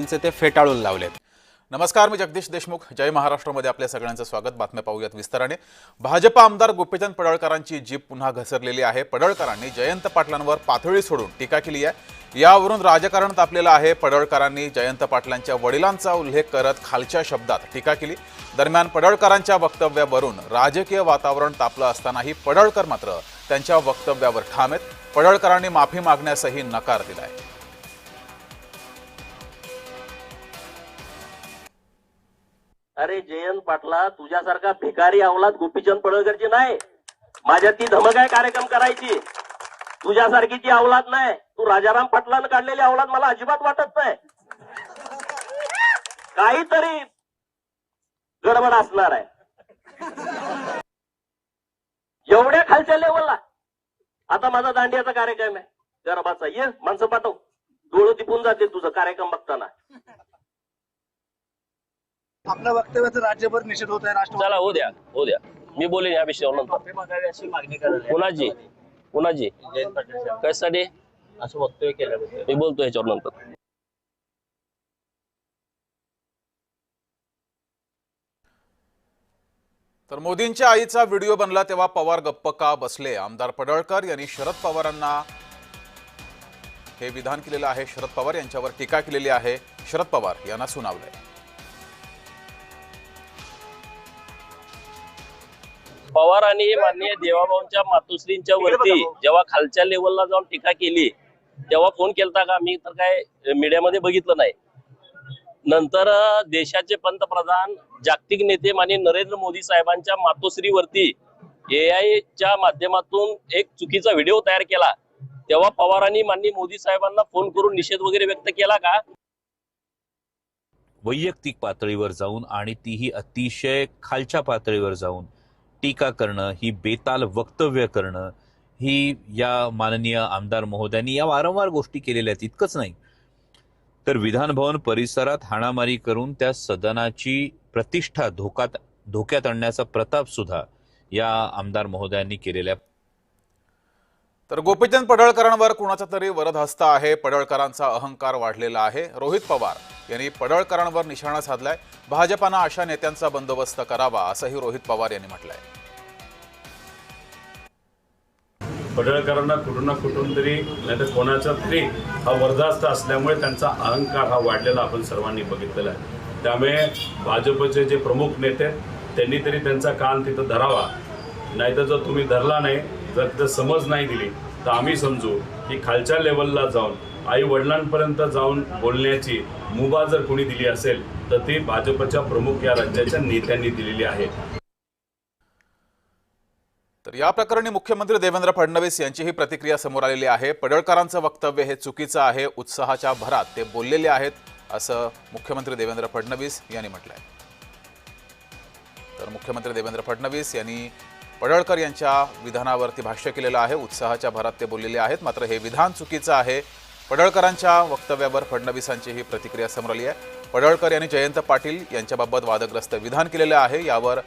ते फेटाळून लावलेत। नमस्कार, मी जगदीश देशमुख। जय महाराष्ट्रमध्ये आपल्या सगळ्यांचं स्वागत। बातम्या पाहूयात विस्ताराने। भाजप आमदार गोपीचंद पडळकरांची जीप पुन्हा घसरलेली आहे। पडळकरांनी जयंत पाटलांवर पातळी सोडून टीका केली आहे। यावरून राजकारण तापलेलं आहे। पडळकरांनी जयंत पाटलांच्या वडिलांचा उल्लेख करत खालच्या शब्दात टीका केली। दरम्यान पडळकरांच्या वक्तव्यावरून राजकीय वातावरण तापलं असतानाही पडळकर मात्र त्यांच्या वक्तव्यावर ठाम आहेत। पडळकरांनी माफी मागण्यासही नकार दिलाय। अरे जयंत पाटला, तुझ्यासारखा भिकारी अवलाद गोपीचंद पडळकरची नाही। माझ्या ती धमक आहे कार्यक्रम करायची। तुझ्यासारखी ती अवलाद नाही। तू राजाराम पाटलानं काढलेली अवलाद मला अजिबात वाटत नाही। काहीतरी गडबड असणार आहे एवढ्या खालच्या लेवलला। आता माझा दांडियाचा कार्यक्रम आहे गरबाचा, ये माणसं पाठव। डोळं दिपून जाते तुझं कार्यक्रम बघताना। आपल्या वक्तव्याचा राज्यभर निषेध होत आहे। राष्ट्रवादी चला हो द्या मी बोलेन या विषयावर नंतर। अशी मागणी करायला कुणाची कशासाठी असं वक्तव्य केलं मी बोलतो याच्यावर नंतर। तर मोदींच्या आईचा व्हिडिओ बनला तेव्हा पवार गप्प का बसले? आमदार पडळकर यांनी शरद पवारांना हे विधान केलेलं आहे। शरद पवार यांच्यावर टीका केलेली आहे। शरद पवार यांना सुनावलंय। पवार आणि माननीय देवाभाऊंच्या मातोश्रींच्या वरती जेव्हा खालच्या लेवलला जाऊन टीका केली तेव्हा फोन केलता का? मी तर काय मीडियामध्ये बघितलं नाही। नंतर देशाचे पंतप्रधान जागतिक नेते माननीय नरेंद्र मोदी साहेबांच्या मातोश्रीवरती AI च्या माध्यमातून एक चुकीचा व्हिडिओ तयार केला तेव्हा पवारांनी माननीय मोदी साहेबांना फोन करून निषेध वगैरे व्यक्त केला का? वैयक्तिक पातळीवर जाऊन आणि तीही अतिशय खालच्या पातळीवर जाऊन टीका करणं, ही बेताल वक्तव्य करणं, ही या माननीय आमदार महोदयांनी या वारंवार गोष्टी केलेल्या आहेत। इतकंच नाही तर विधान भवन परिसरात हाणामारी करून त्या सदनाची प्रतिष्ठा धोक्यात आणण्याचा प्रताप सुद्धा या आमदार महोदयांनी केलेल्या। तर गोपीचंद पडळकरांवर कुणाचा तरी वरदहस्त आहे। पडळकरांचा अहंकार वाढलेला आहे। रोहित पवार यांनी पडळकरांवर निशाणा साधलाय। भाजपानं अशा नेत्यांचा बंदोबस्त करावा असंही रोहित पवार यांनी म्हटलंय। पडळकरांना कुठून ना कुठून तरी नाहीतर कोणाचा तरी हा वरदहस्त असल्यामुळे त्यांचा अहंकार हा वाढलेला आपण सर्वांनी बघितलेला आहे। त्यामुळे भाजपचे जे प्रमुख नेते त्यांनी तरी त्यांचा कान तिथं धरावा, नाहीतर जर तुम्ही धरला नाही, जर तिथं समज नाही दिली तर आम्ही समजू की खालच्या लेवलला जाऊन आई वडिलांपर्यंत जाऊन बोलण्याची मुभा जर कोणी दिली असेल तर ती भाजपच्या प्रमुख या राज्याच्या नेत्यांनी दिलेली आहे। तर या प्रकरणी मुख्यमंत्री देवेंद्र फडणवीस यांचीही प्रतिक्रिया समोर आलेली आहे। पडळकरांचं वक्तव्य हे चुकीचं आहे। उत्साहाच्या भरात ते बोललेले आहेत असं मुख्यमंत्री देवेंद्र फडणवीस यांनी म्हटलंय। तर मुख्यमंत्री देवेंद्र फडणवीस यांनी पडळकर यांच्या विधानावरती भाष्य केलेलं आहे। उत्साहाच्या भरात ते बोललेले आहेत, मात्र हे विधान चुकीचं आहे। पडळकरांच्या वक्तव्यावर फडणवीसांची ही प्रतिक्रिया समोर आली आहे। पडळकर यांनी जयंत पाटील यांच्याबाबत वादग्रस्त विधान केलेलं आहे। यावर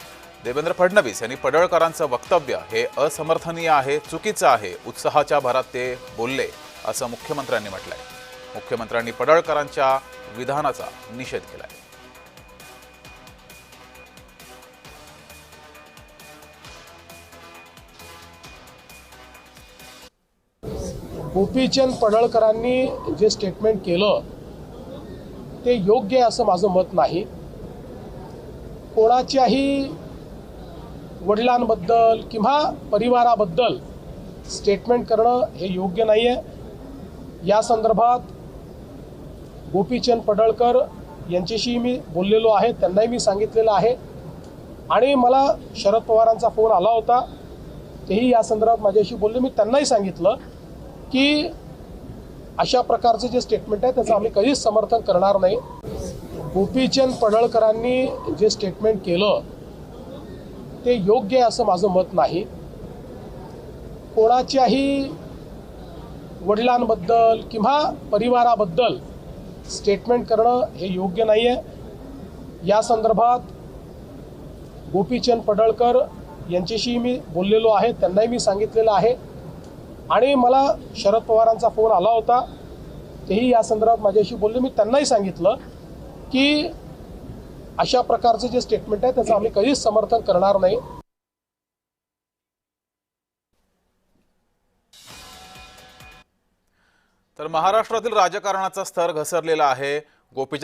देवेंद्र फडणवीस यांनी पडळकरांचं वक्तव्य हे असमर्थनीय आहे, चुकीचं आहे, उत्साहाच्या भरात ते बोलले असं मुख्यमंत्र्यांनी म्हटलंय। मुख्यमंत्र्यांनी पडळकरांच्या विधानाचा निषेध केलाय। गोपीचंद पडळकरांनी जे स्टेटमेंट केलं ते योग्य आहे असं माझं मत नाही। कोणाच्याही वडिलांबद्दल किंवा परिवाराबद्दल स्टेटमेंट करणं हे योग्य नाही आहे। या संदर्भात गोपीचंद पडळकर यांच्याशी मी बोललेलो आहे, त्यांनाही मी सांगितलेलं आहे आणि मला शरद पवारांचा फोन आला होता, तेही या संदर्भात माझ्याशी बोलले। मी त्यांनाही सांगितलं की अशा प्रकारचे जे स्टेटमेंट आहे त्याचं आम्ही कधीच समर्थन करणार नाही। गोपीचंद पडळकरांनी जे स्टेटमेंट केलं ते योग्य आहे असं माझं मत नाही। कोणाच्याही वडिलांबद्दल किंवा परिवाराबद्दल स्टेटमेंट करणं हे योग्य नाही आहे। या संदर्भात गोपीचंद पडळकर यांच्याशी मी बोललेलो आहे, त्यांनाही मी सांगितलेलं आहे आणि मला शरद पवारांचा फोन आला होता, तेही या संदर्भात माझ्याशी बोलले. मी त्यांनाही सांगितलं की अशा प्रकारचं जे स्टेटमेंट आहे त्याचं आम्ही कधीच समर्थन करणार नाही. तर महाराष्ट्रातील राजकारणाचा स्तर घसरलेला आहे. गोपीचंद